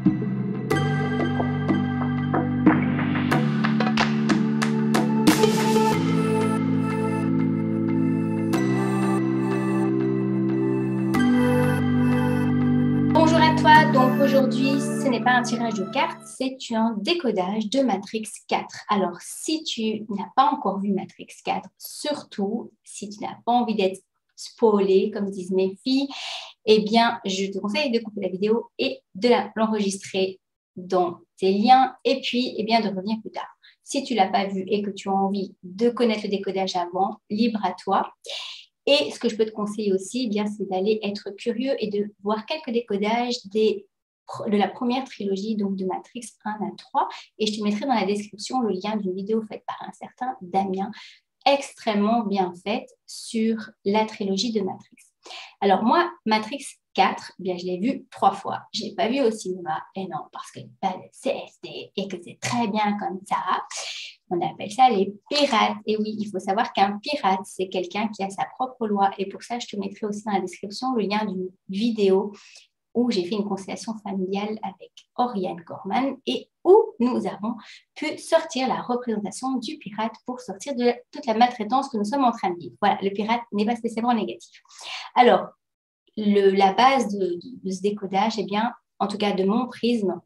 Bonjour à toi, donc aujourd'hui ce n'est pas un tirage de cartes, c'est un décodage de Matrix 4. Alors si tu n'as pas encore vu Matrix 4, surtout si tu n'as pas envie d'être spoilé comme disent mes filles, eh bien je te conseille de couper la vidéo et de l'enregistrer dans tes liens et puis eh bien, de revenir plus tard. Si tu ne l'as pas vu et que tu as envie de connaître le décodage avant, libre à toi. Et ce que je peux te conseiller aussi, eh bien, c'est d'aller être curieux et de voir quelques décodages de la première trilogie, donc de Matrix 1 à 3. Et je te mettrai dans la description le lien d'une vidéo faite par un certain Damien, extrêmement bien faite sur la trilogie de Matrix. Alors moi, Matrix 4, eh bien, je l'ai vu 3 fois. Je ne l'ai pas vu au cinéma, et non, parce qu'il n'y a pas de CSD et que c'est très bien comme ça. On appelle ça les pirates. Et oui, il faut savoir qu'un pirate, c'est quelqu'un qui a sa propre loi. Et pour ça, je te mettrai aussi dans la description le lien d'une vidéo où j'ai fait une constellation familiale avec Oriane Corman et où nous avons pu sortir la représentation du pirate pour sortir de toute la maltraitance que nous sommes en train de vivre. Voilà, le pirate n'est pas spécialement négatif. Alors, la base de ce décodage, eh bien, en tout cas de mon prisme,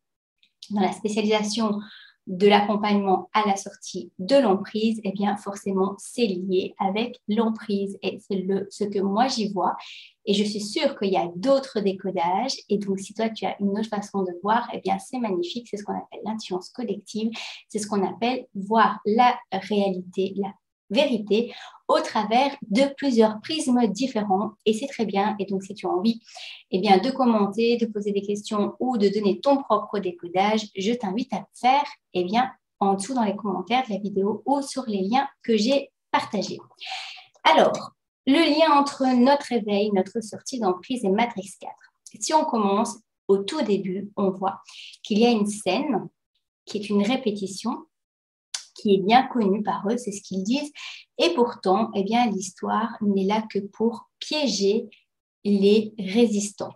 dans la spécialisation de l'accompagnement à la sortie de l'emprise, eh bien forcément c'est lié avec l'emprise et c'est ce que moi j'y vois et je suis sûre qu'il y a d'autres décodages et donc si toi tu as une autre façon de voir, eh bien c'est magnifique, c'est ce qu'on appelle l'intelligence collective, c'est ce qu'on appelle voir la réalité, la vérité au travers de plusieurs prismes différents et c'est très bien et donc si tu as envie eh bien, de commenter, de poser des questions ou de donner ton propre décodage, je t'invite à le faire eh bien, en dessous dans les commentaires de la vidéo ou sur les liens que j'ai partagés. Alors, le lien entre notre éveil, notre sortie d'emprise et Matrix 4. Si on commence au tout début, on voit qu'il y a une scène qui est une répétition qui est bien connue par eux, c'est ce qu'ils disent. Et pourtant, eh bien, l'histoire n'est là que pour piéger les résistants.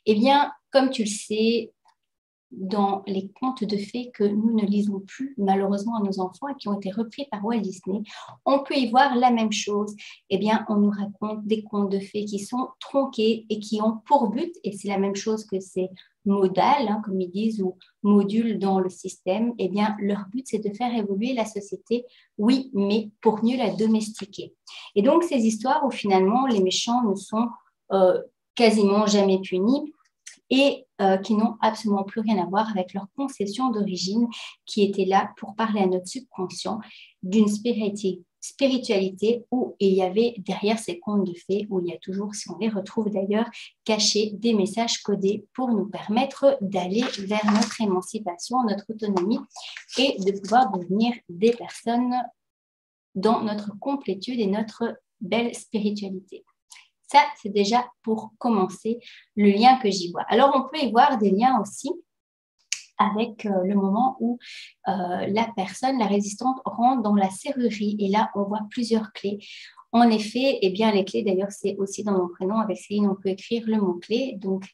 Eh bien, comme tu le sais, dans les contes de fées que nous ne lisons plus malheureusement à nos enfants et qui ont été repris par Walt Disney, on peut y voir la même chose. Eh bien, on nous raconte des contes de fées qui sont tronqués et qui ont pour but, et c'est la même chose que ces modales, hein, comme ils disent, ou modules dans le système, eh bien, leur but, c'est de faire évoluer la société, oui, mais pour mieux la domestiquer. Et donc, ces histoires où finalement, les méchants ne sont quasiment jamais punis, et qui n'ont absolument plus rien à voir avec leur conception d'origine qui était là pour parler à notre subconscient d'une spiritualité où il y avait derrière ces contes de fées, où il y a toujours, si on les retrouve d'ailleurs, cachés des messages codés pour nous permettre d'aller vers notre émancipation, notre autonomie et de pouvoir devenir des personnes dans notre complétude et notre belle spiritualité. Ça, c'est déjà pour commencer le lien que j'y vois. Alors, on peut y voir des liens aussi avec le moment où la personne, la résistante, rentre dans la serrurerie. Et là, on voit plusieurs clés. En effet, eh bien, les clés, d'ailleurs, c'est aussi dans mon prénom. Avec Céline, on peut écrire le mot-clé. Donc,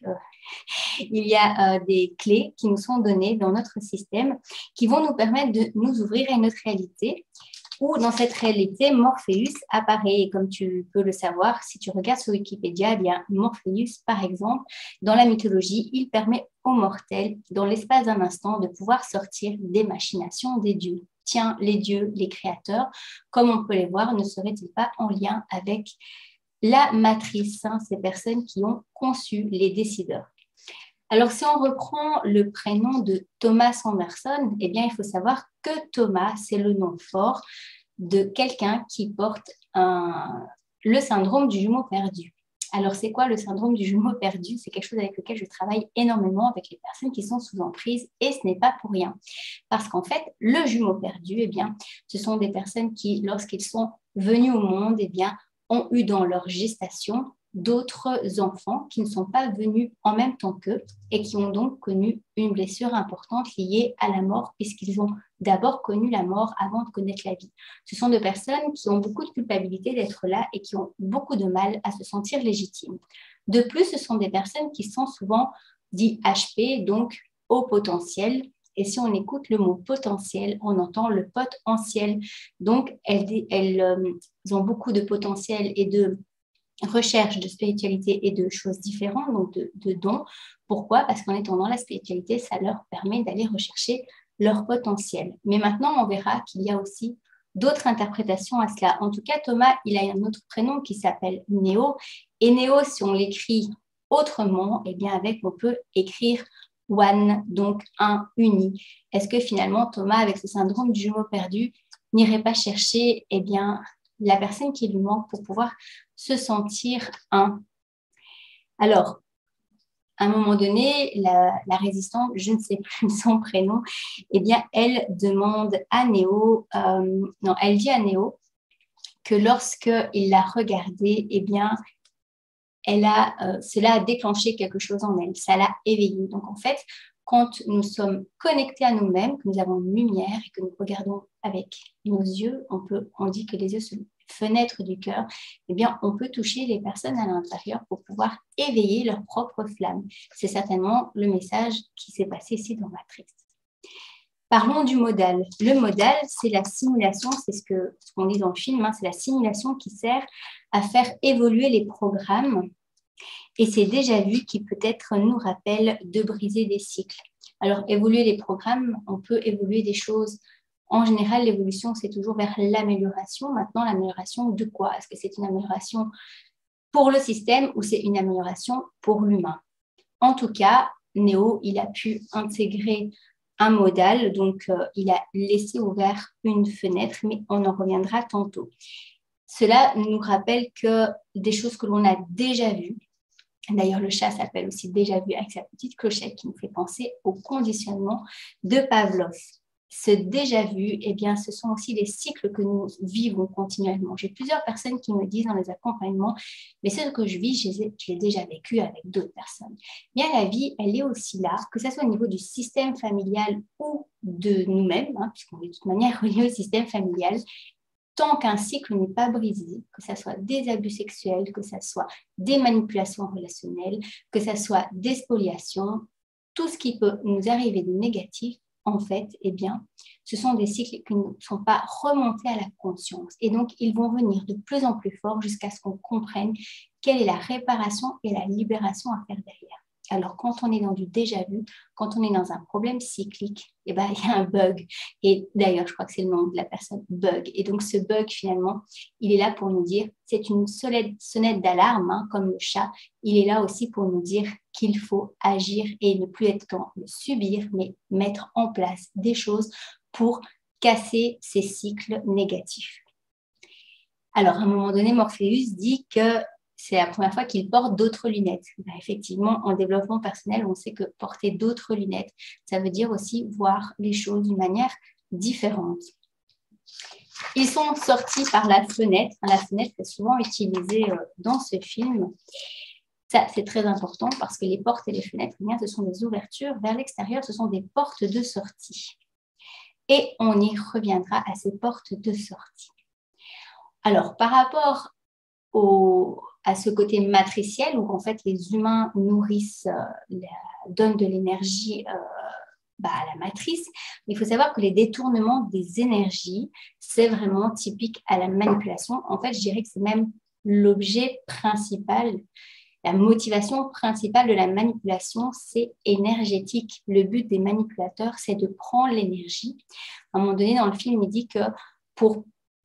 il y a des clés qui nous sont données dans notre système qui vont nous permettre de nous ouvrir à une autre réalité où dans cette réalité, Morpheus apparaît. Et comme tu peux le savoir, si tu regardes sur Wikipédia, eh bien, Morpheus, par exemple, dans la mythologie, il permet aux mortels, dans l'espace d'un instant, de pouvoir sortir des machinations des dieux. Tiens, les dieux, les créateurs, comme on peut les voir, ne seraient-ils pas en lien avec la matrice, hein, ces personnes qui ont conçu les décideurs? Alors, si on reprend le prénom de Thomas Anderson, eh bien, il faut savoir que Thomas, c'est le nom fort de quelqu'un qui porte le syndrome du jumeau perdu. Alors, c'est quoi le syndrome du jumeau perdu? C'est quelque chose avec lequel je travaille énormément avec les personnes qui sont sous emprise et ce n'est pas pour rien. Parce qu'en fait, le jumeau perdu, eh bien, ce sont des personnes qui, lorsqu'ils sont venus au monde, eh bien, ont eu dans leur gestation d'autres enfants qui ne sont pas venus en même temps qu'eux et qui ont donc connu une blessure importante liée à la mort puisqu'ils ont d'abord connu la mort avant de connaître la vie. Ce sont des personnes qui ont beaucoup de culpabilité d'être là et qui ont beaucoup de mal à se sentir légitimes. De plus, ce sont des personnes qui sont souvent dites HP, donc au potentiel. Et si on écoute le mot potentiel, on entend le potentiel. Donc, elles ont beaucoup de potentiel et de recherche de spiritualité et de choses différentes, donc de dons. Pourquoi? Parce qu'en étant dans la spiritualité, ça leur permet d'aller rechercher leur potentiel. Mais maintenant, on verra qu'il y a aussi d'autres interprétations à cela. En tout cas, Thomas, il a un autre prénom qui s'appelle Néo. Et Néo, si on l'écrit autrement, eh bien avec, on peut écrire one, donc un, uni. Est-ce que finalement, Thomas, avec ce syndrome du jumeau perdu, n'irait pas chercher, eh bien, la personne qui lui manque pour pouvoir se sentir un? Alors, à un moment donné, la résistante, je ne sais plus son prénom, eh bien, elle demande à Néo, non, elle dit à Néo que lorsqu'il l'a regardée, eh bien, cela a déclenché quelque chose en elle, ça l'a éveillée. Donc, en fait, quand nous sommes connectés à nous-mêmes, que nous avons une lumière et que nous regardons avec nos yeux, on dit que les yeux sont fenêtre du cœur, eh bien, on peut toucher les personnes à l'intérieur pour pouvoir éveiller leur propre flamme. C'est certainement le message qui s'est passé ici dans Matrix. Parlons du modal. Le modal, c'est la simulation, c'est ce qu'on dit dans le film, c'est la simulation qui sert à faire évoluer les programmes. Et c'est déjà vu qui peut-être nous rappelle de briser des cycles. Alors, évoluer les programmes, on peut évoluer des choses. En général, l'évolution, c'est toujours vers l'amélioration. Maintenant, l'amélioration de quoi? Est-ce que c'est une amélioration pour le système ou c'est une amélioration pour l'humain? En tout cas, Néo, il a pu intégrer un modal, donc il a laissé ouvert une fenêtre, mais on en reviendra tantôt. Cela nous rappelle que des choses que l'on a déjà vues, d'ailleurs le chat s'appelle aussi déjà vu avec sa petite clochette qui nous fait penser au conditionnement de Pavlov. Ce déjà vu, eh bien, ce sont aussi les cycles que nous vivons continuellement. J'ai plusieurs personnes qui me disent dans les accompagnements, mais ce que je vis, je l'ai déjà vécu avec d'autres personnes. Bien, la vie, elle est aussi là, que ce soit au niveau du système familial ou de nous-mêmes, puisqu'on est de toute manière relié au système familial. Tant qu'un cycle n'est pas brisé, que ce soit des abus sexuels, que ce soit des manipulations relationnelles, que ce soit des spoliations, tout ce qui peut nous arriver de négatif, en fait, eh bien, ce sont des cycles qui ne sont pas remontés à la conscience. Et donc, ils vont venir de plus en plus fort jusqu'à ce qu'on comprenne quelle est la réparation et la libération à faire derrière. Alors, quand on est dans du déjà-vu, quand on est dans un problème cyclique, eh ben, il y a un bug. Et d'ailleurs, je crois que c'est le nom de la personne, bug. Et donc, ce bug, finalement, il est là pour nous dire, c'est une sonnette d'alarme, comme le chat. Il est là aussi pour nous dire qu'il faut agir et ne plus être dans le subir, mais mettre en place des choses pour casser ces cycles négatifs. Alors, à un moment donné, Morpheus dit que c'est la première fois qu'il porte d'autres lunettes. Ben, effectivement, en développement personnel, on sait que porter d'autres lunettes, ça veut dire aussi voir les choses d'une manière différente. Ils sont sortis par la fenêtre. La fenêtre est souvent utilisée dans ce film. Ça, c'est très important parce que les portes et les fenêtres, eh bien, ce sont des ouvertures vers l'extérieur, ce sont des portes de sortie. Et on y reviendra à ces portes de sortie. Alors, par rapport à ce côté matriciel où en fait les humains nourrissent, donnent de l'énergie à la matrice, il faut savoir que les détournements des énergies, c'est vraiment typique à la manipulation. En fait, je dirais que c'est même l'objet principal, la motivation principale de la manipulation, c'est énergétique. Le but des manipulateurs, c'est de prendre l'énergie. À un moment donné, dans le film, il dit que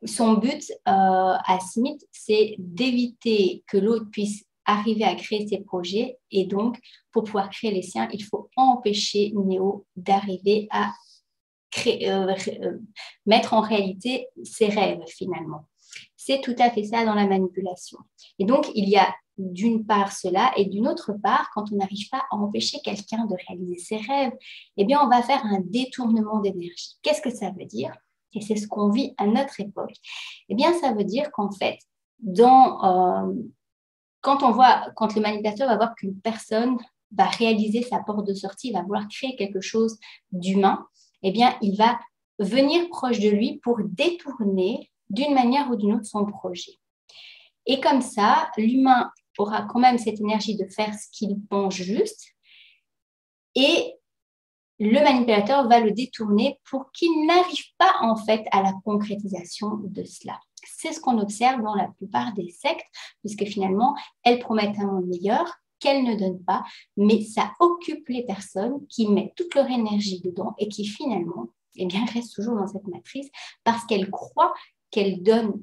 son but à Smith, c'est d'éviter que l'autre puisse arriver à créer ses projets et donc, pour pouvoir créer les siens, il faut empêcher Néo d'arriver à mettre en réalité ses rêves finalement. C'est tout à fait ça dans la manipulation. Et donc, il y a d'une part cela et d'une autre part, quand on n'arrive pas à empêcher quelqu'un de réaliser ses rêves, eh bien, on va faire un détournement d'énergie. Qu'est-ce que ça veut dire ? Et c'est ce qu'on vit à notre époque. Eh bien, ça veut dire qu'en fait, quand le manipulateur va voir qu'une personne va réaliser sa porte de sortie, il va vouloir créer quelque chose d'humain, eh bien, il va venir proche de lui pour détourner d'une manière ou d'une autre son projet. Et comme ça, l'humain aura quand même cette énergie de faire ce qu'il pense juste et le manipulateur va le détourner pour qu'il n'arrive pas en fait à la concrétisation de cela. C'est ce qu'on observe dans la plupart des sectes, puisque finalement, elles promettent un monde meilleur qu'elles ne donnent pas, mais ça occupe les personnes qui mettent toute leur énergie dedans et qui finalement, eh bien, restent toujours dans cette matrice parce qu'elles croient qu'elles donnent,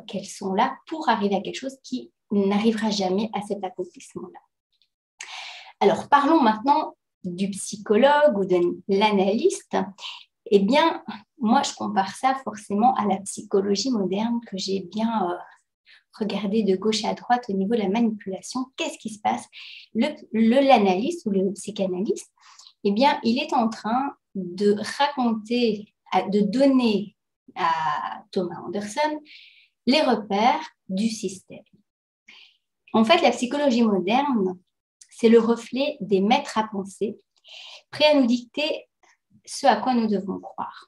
qu'elles sont là pour arriver à quelque chose qui n'arrivera jamais à cet accomplissement-là. Alors, parlons maintenant du psychologue ou de l'analyste. Eh bien, moi, je compare ça forcément à la psychologie moderne que j'ai bien regardé de gauche à droite au niveau de la manipulation. Qu'est-ce qui se passe? L'analyste ou le psychanalyste, eh bien, il est en train de raconter, de donner à Thomas Anderson les repères du système. En fait, la psychologie moderne, c'est le reflet des maîtres à penser, prêts à nous dicter ce à quoi nous devons croire.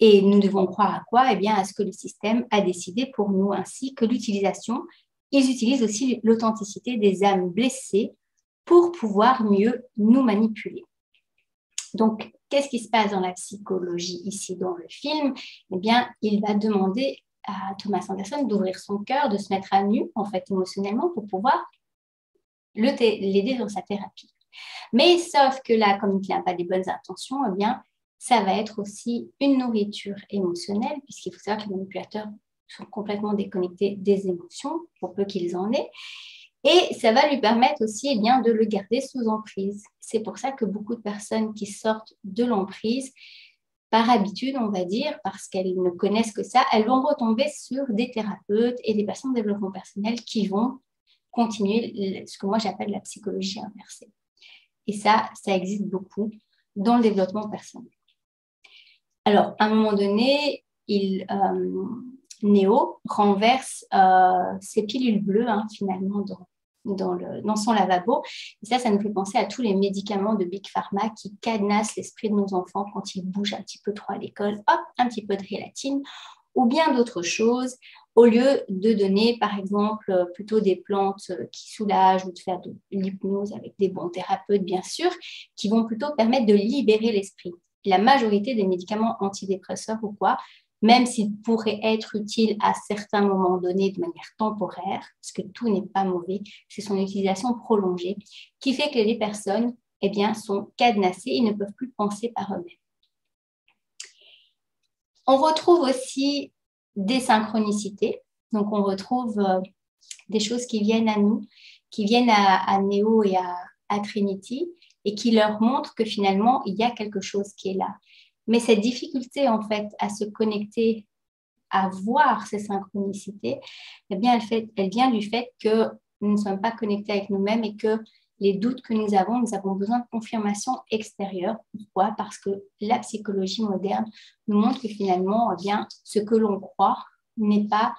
Et nous devons croire à quoi? Eh bien, à ce que le système a décidé pour nous, ainsi que l'utilisation. Ils utilisent aussi l'authenticité des âmes blessées pour pouvoir mieux nous manipuler. Donc, qu'est-ce qui se passe dans la psychologie ici dans le film? Eh bien, il va demander à Thomas Anderson d'ouvrir son cœur, de se mettre à nu, en fait, émotionnellement, pour pouvoir l'aider dans sa thérapie. Mais sauf que là, comme il n'a pas les bonnes intentions, eh bien, ça va être aussi une nourriture émotionnelle, puisqu'il faut savoir que les manipulateurs sont complètement déconnectés des émotions, pour peu qu'ils en aient. Et ça va lui permettre aussi eh bien, de le garder sous emprise. C'est pour ça que beaucoup de personnes qui sortent de l'emprise, par habitude, on va dire, parce qu'elles ne connaissent que ça, elles vont retomber sur des thérapeutes et des patients de développement personnel qui vont continuer ce que moi j'appelle la psychologie inversée. Et ça existe beaucoup dans le développement personnel. Alors, à un moment donné, Néo renverse ses pilules bleues, finalement, dans son lavabo. Et ça nous fait penser à tous les médicaments de Big Pharma qui cadenassent l'esprit de nos enfants quand ils bougent un petit peu trop à l'école. Hop, un petit peu de Rélatine ou bien d'autres choses, au lieu de donner, par exemple, plutôt des plantes qui soulagent ou de faire de l'hypnose avec des bons thérapeutes, bien sûr, qui vont plutôt permettre de libérer l'esprit. La majorité des médicaments antidépresseurs ou quoi, même s'ils pourraient être utiles à certains moments donnés de manière temporaire, parce que tout n'est pas mauvais, c'est son utilisation prolongée, qui fait que les personnes eh bien, sont cadenassées et ne peuvent plus penser par eux-mêmes. On retrouve aussi des synchronicités. Donc, on retrouve des choses qui viennent à nous, qui viennent à Néo et à Trinity et qui leur montrent que finalement, il y a quelque chose qui est là. Mais cette difficulté, en fait, à se connecter, à voir ces synchronicités, eh bien, elle vient du fait que nous ne sommes pas connectés avec nous-mêmes et que les doutes que nous avons besoin de confirmation extérieure. Pourquoi? Parce que la psychologie moderne nous montre que finalement, eh bien, ce que l'on croit n'est pas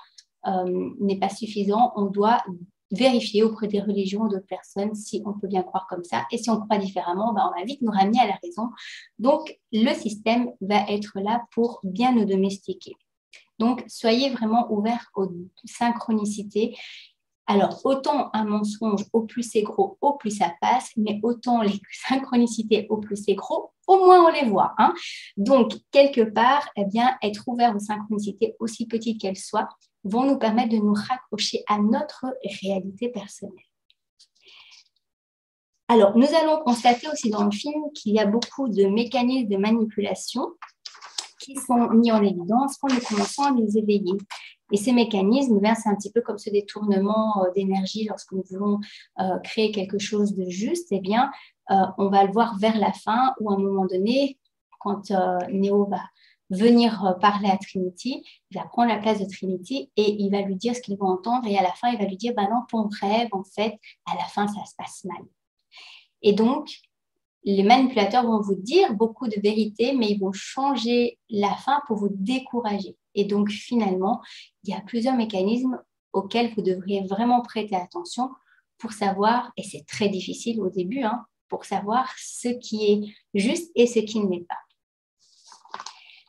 suffisant. On doit vérifier auprès des religions ou d'autres personnes si on peut bien croire comme ça. Et si on croit différemment, on va vite nous ramener à la raison. Donc, le système va être là pour bien nous domestiquer. Donc, soyez vraiment ouverts aux synchronicités. Alors, autant un mensonge, au plus c'est gros, au plus ça passe, mais autant les synchronicités, au plus c'est gros, au moins on les voit. Donc, quelque part, eh bien, être ouvert aux synchronicités, aussi petites qu'elles soient, vont nous permettre de nous raccrocher à notre réalité personnelle. Alors, nous allons constater aussi dans le film qu'il y a beaucoup de mécanismes de manipulation qui sont mis en évidence quand nous commençons à nous éveiller. Et ces mécanismes, c'est un petit peu comme ce détournement d'énergie lorsque nous voulons créer quelque chose de juste. Eh bien, on va le voir vers la fin ou à un moment donné, quand Néo va venir parler à Trinity, il va prendre la place de Trinity et il va lui dire ce qu'il va entendre. Et à la fin, il va lui dire, non, ton rêve, en fait, à la fin, ça se passe mal. Et donc, les manipulateurs vont vous dire beaucoup de vérités, mais ils vont changer la fin pour vous décourager. Et donc, finalement, il y a plusieurs mécanismes auxquels vous devriez vraiment prêter attention pour savoir, et c'est très difficile au début, pour savoir ce qui est juste et ce qui ne l'est pas.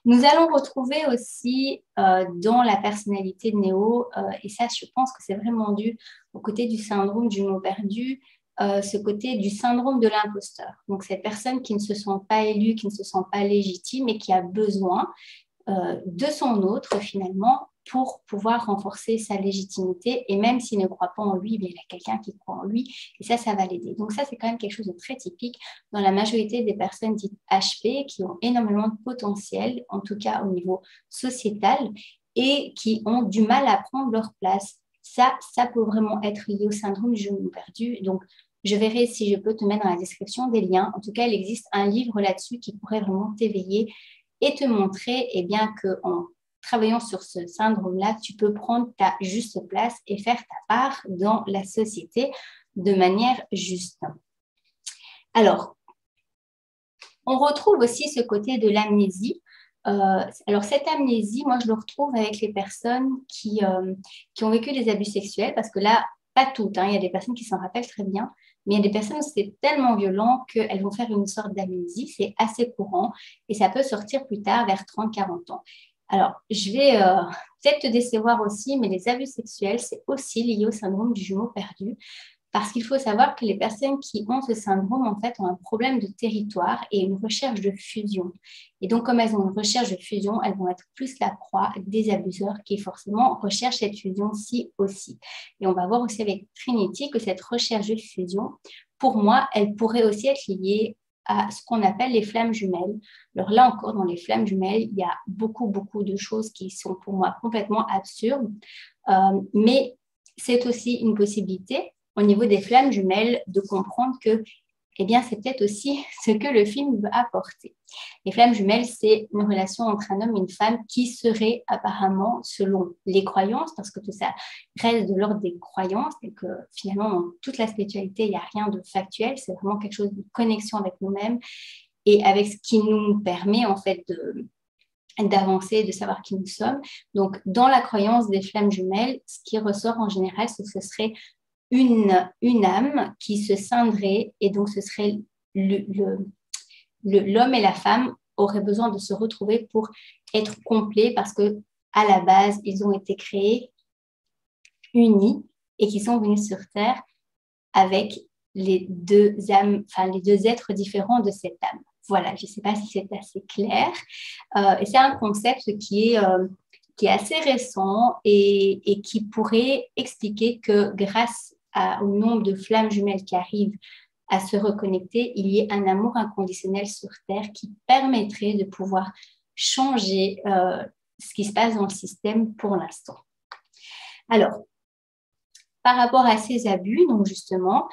Nous allons retrouver aussi dans la personnalité de Néo, et ça, je pense que c'est vraiment dû au côté du syndrome du mot perdu, ce côté du syndrome de l'imposteur. Donc, cette personne qui ne se sent pas élue, qui ne se sent pas légitime et qui a besoin de son autre, finalement, pour pouvoir renforcer sa légitimité. Et même s'il ne croit pas en lui, il y a quelqu'un qui croit en lui. Et ça va l'aider. Donc, ça, c'est quand même quelque chose de très typique dans la majorité des personnes dites HP qui ont énormément de potentiel, en tout cas au niveau sociétal, et qui ont du mal à prendre leur place. Ça peut vraiment être lié au syndrome du genou perdu. Donc, je verrai si je peux te mettre dans la description des liens. En tout cas, il existe un livre là-dessus qui pourrait vraiment t'éveiller et te montrer qu'en travaillant sur ce syndrome-là, tu peux prendre ta juste place et faire ta part dans la société de manière juste. Alors, on retrouve aussi ce côté de l'amnésie. Alors, cette amnésie, moi, je le retrouve avec les personnes qui ont vécu des abus sexuels, parce que là, pas toutes, il y a des personnes qui s'en rappellent très bien, mais il y a des personnes où c'est tellement violent qu'elles vont faire une sorte d'amnésie, c'est assez courant, et ça peut sortir plus tard, vers 30-40 ans. Alors, je vais peut-être te décevoir aussi, mais les abus sexuels, c'est aussi lié au syndrome du jumeau perdu. Parce qu'il faut savoir que les personnes qui ont ce syndrome, en fait, ont un problème de territoire et une recherche de fusion. Et donc, comme elles ont une recherche de fusion, elles vont être plus la proie des abuseurs qui, forcément, recherchent cette fusion-ci aussi. Et on va voir aussi avec Trinity que cette recherche de fusion, pour moi, elle pourrait aussi être liée à ce qu'on appelle les flammes jumelles. Alors là encore, dans les flammes jumelles, il y a beaucoup, beaucoup de choses qui sont pour moi complètement absurdes. Mais c'est aussi une possibilité au niveau des flammes jumelles, de comprendre que c'est peut-être aussi ce que le film veut apporter. Les flammes jumelles, c'est une relation entre un homme et une femme qui serait apparemment, selon les croyances, parce que tout ça reste de l'ordre des croyances, et que finalement, dans toute la spiritualité, il n'y a rien de factuel, c'est vraiment quelque chose de connexion avec nous-mêmes et avec ce qui nous permet en fait d'avancer, de savoir qui nous sommes. Donc, dans la croyance des flammes jumelles, ce qui ressort en général, c'est que ce serait une âme qui se scindrait, et donc ce serait l'homme et la femme auraient besoin de se retrouver pour être complets, parce que à la base, ils ont été créés unis et qui sont venus sur Terre avec les deux âmes, les deux êtres différents de cette âme. Voilà, je ne sais pas si c'est assez clair. Et c'est un concept qui est assez récent et qui pourrait expliquer que grâce au nombre de flammes jumelles qui arrivent à se reconnecter, il y ait un amour inconditionnel sur Terre qui permettrait de pouvoir changer ce qui se passe dans le système pour l'instant. Alors, par rapport à ces abus, donc justement,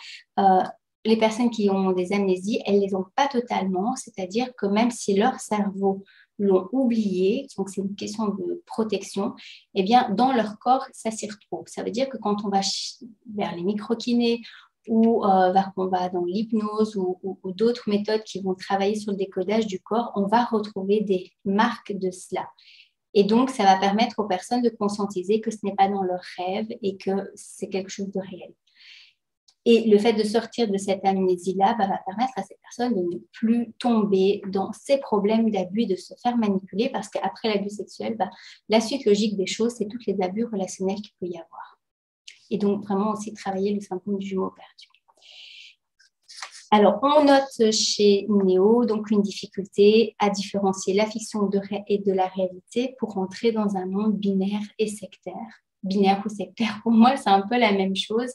les personnes qui ont des amnésies, elles ne les ont pas totalement, c'est-à-dire que même si leur cerveau l'ont oublié, donc c'est une question de protection, dans leur corps, ça s'y retrouve. Ça veut dire que quand on va vers les microkinés ou qu'on va dans l'hypnose ou d'autres méthodes qui vont travailler sur le décodage du corps, on va retrouver des marques de cela. Et donc, ça va permettre aux personnes de conscientiser que ce n'est pas dans leur rêve et que c'est quelque chose de réel. Et le fait de sortir de cette amnésie-là va permettre à ces personnes de ne plus tomber dans ces problèmes d'abus, de se faire manipuler, parce qu'après l'abus sexuel, la suite logique des choses, c'est tous les abus relationnels qu'il peut y avoir. Et donc, vraiment aussi travailler le syndrome du jumeau perdu. Alors, on note chez Néo donc une difficulté à différencier la fiction et de la réalité pour entrer dans un monde binaire et sectaire. Binaire ou sectaire, pour moi, c'est un peu la même chose.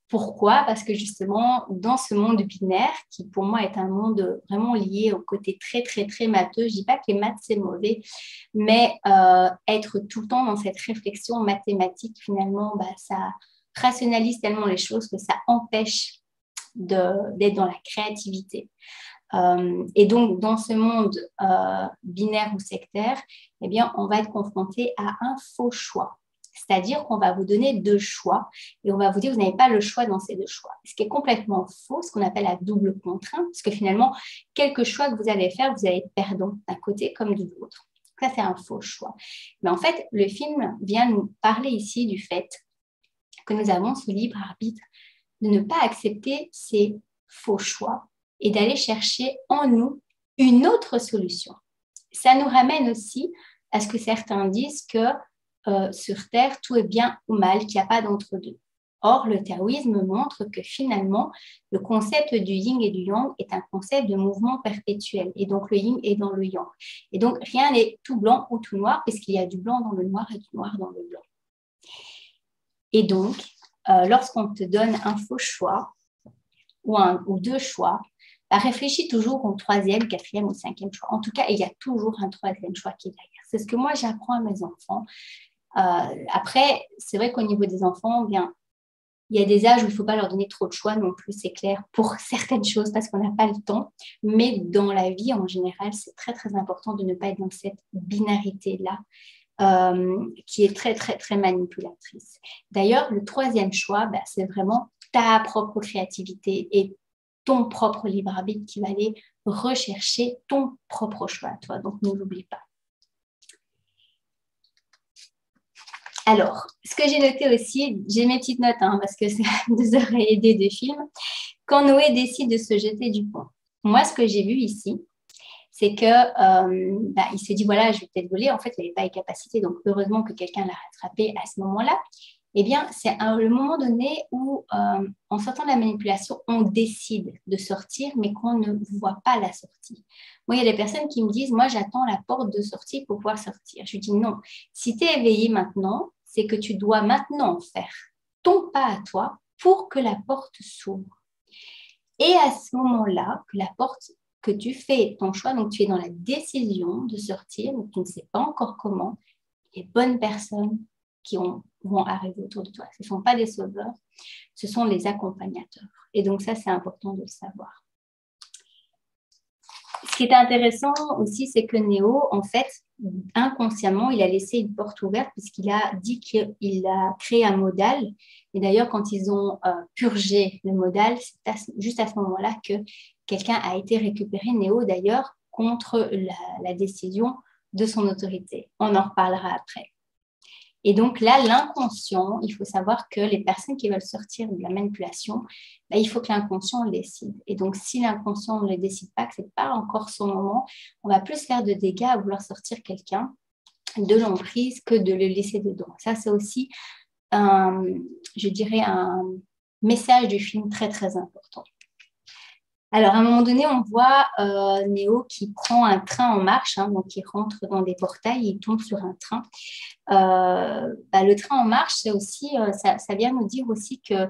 Pourquoi? Parce que justement, dans ce monde binaire, qui pour moi est un monde vraiment lié au côté très, très, très matheux, je ne dis pas que les maths, c'est mauvais, mais être tout le temps dans cette réflexion mathématique, finalement, ça rationalise tellement les choses que ça empêche d'être dans la créativité. Et donc, dans ce monde binaire ou sectaire, on va être confronté à un faux choix. C'est-à-dire qu'on va vous donner deux choix et on va vous dire vous n'avez pas le choix dans ces deux choix. Ce qui est complètement faux, ce qu'on appelle la double contrainte, parce que finalement, quelque choix que vous allez faire, vous allez être perdant d'un côté comme de l'autre. Ça, c'est un faux choix. Mais en fait, le film vient nous parler ici du fait que nous avons ce libre arbitre de ne pas accepter ces faux choix et d'aller chercher en nous une autre solution. Ça nous ramène aussi à ce que certains disent que sur Terre, tout est bien ou mal, qu'il n'y a pas d'entre-deux. Or, le taoïsme montre que finalement, le concept du yin et du yang est un concept de mouvement perpétuel. Et donc, le yin est dans le yang. Et donc, rien n'est tout blanc ou tout noir, puisqu'il y a du blanc dans le noir et du noir dans le blanc. Et donc, lorsqu'on te donne un faux choix ou deux choix, réfléchis toujours au troisième, quatrième ou cinquième choix. En tout cas, il y a toujours un troisième choix qui est derrière. C'est ce que moi, j'apprends à mes enfants. Après, c'est vrai qu'au niveau des enfants, bien, il y a des âges où il ne faut pas leur donner trop de choix non plus, c'est clair, pour certaines choses parce qu'on n'a pas le temps. Mais dans la vie, en général, c'est très, très important de ne pas être dans cette binarité-là qui est très, très, très manipulatrice. D'ailleurs, le troisième choix, c'est vraiment ta propre créativité et ton propre libre arbitre qui va aller rechercher ton propre choix à toi. Donc, ne l'oublie pas. Alors, ce que j'ai noté aussi, j'ai mes petites notes parce que ça nous aurait aidé de film. Quand Noé décide de se jeter du pont, moi, ce que j'ai vu ici, c'est que il s'est dit, voilà, je vais peut-être voler. En fait, il n'avait pas les capacités, donc heureusement que quelqu'un l'a rattrapé à ce moment-là. Eh bien, c'est le moment donné où, en sortant de la manipulation, on décide de sortir, mais qu'on ne voit pas la sortie. Moi, il y a des personnes qui me disent, moi, j'attends la porte de sortie pour pouvoir sortir. Je lui dis, non, si tu es éveillé maintenant, c'est que tu dois maintenant faire ton pas à toi pour que la porte s'ouvre. Et à ce moment-là, que la porte, que tu fais ton choix, donc tu es dans la décision de sortir, donc tu ne sais pas encore comment, les bonnes personnes qui vont arriver autour de toi. Ce ne sont pas des sauveurs, ce sont les accompagnateurs. Et donc ça, c'est important de le savoir. Ce qui est intéressant aussi, c'est que Néo, en fait, inconsciemment, il a laissé une porte ouverte puisqu'il a dit qu'il a créé un modal. Et d'ailleurs, quand ils ont purgé le modal, c'est juste à ce moment-là que quelqu'un a été récupéré, Néo d'ailleurs, contre la décision de son autorité. On en reparlera après. Et donc là, l'inconscient, il faut savoir que les personnes qui veulent sortir de la manipulation, il faut que l'inconscient le décide. Et donc, si l'inconscient ne le décide pas, que ce n'est pas encore son moment, on va plus faire de dégâts à vouloir sortir quelqu'un de l'emprise que de le laisser dedans. Ça, c'est aussi, je dirais, un message du film très, très important. Alors, à un moment donné, on voit Néo qui prend un train en marche, donc il rentre dans des portails, il tombe sur un train. Le train en marche, c'est aussi, ça vient nous dire aussi que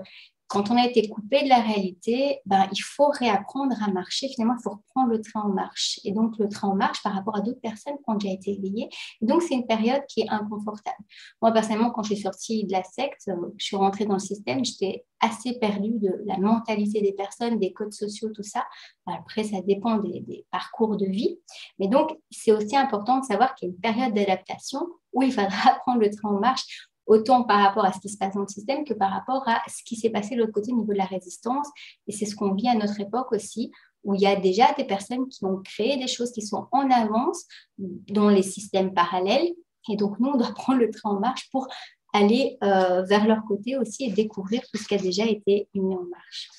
quand on a été coupé de la réalité, il faut réapprendre à marcher. Finalement, il faut reprendre le train en marche. Et donc, le train en marche par rapport à d'autres personnes qui ont déjà été éveillées. Et donc, c'est une période qui est inconfortable. Moi, personnellement, quand je suis sortie de la secte, je suis rentrée dans le système, j'étais assez perdue de la mentalité des personnes, des codes sociaux, tout ça. Après, ça dépend des parcours de vie. Mais donc, c'est aussi important de savoir qu'il y a une période d'adaptation où il faudra prendre le train en marche, autant par rapport à ce qui se passe dans le système que par rapport à ce qui s'est passé de l'autre côté au niveau de la résistance. Et c'est ce qu'on vit à notre époque aussi, où il y a déjà des personnes qui ont créé des choses qui sont en avance dans les systèmes parallèles. Et donc, nous, on doit prendre le train en marche pour aller vers leur côté aussi et découvrir tout ce qui a déjà été mis en marche.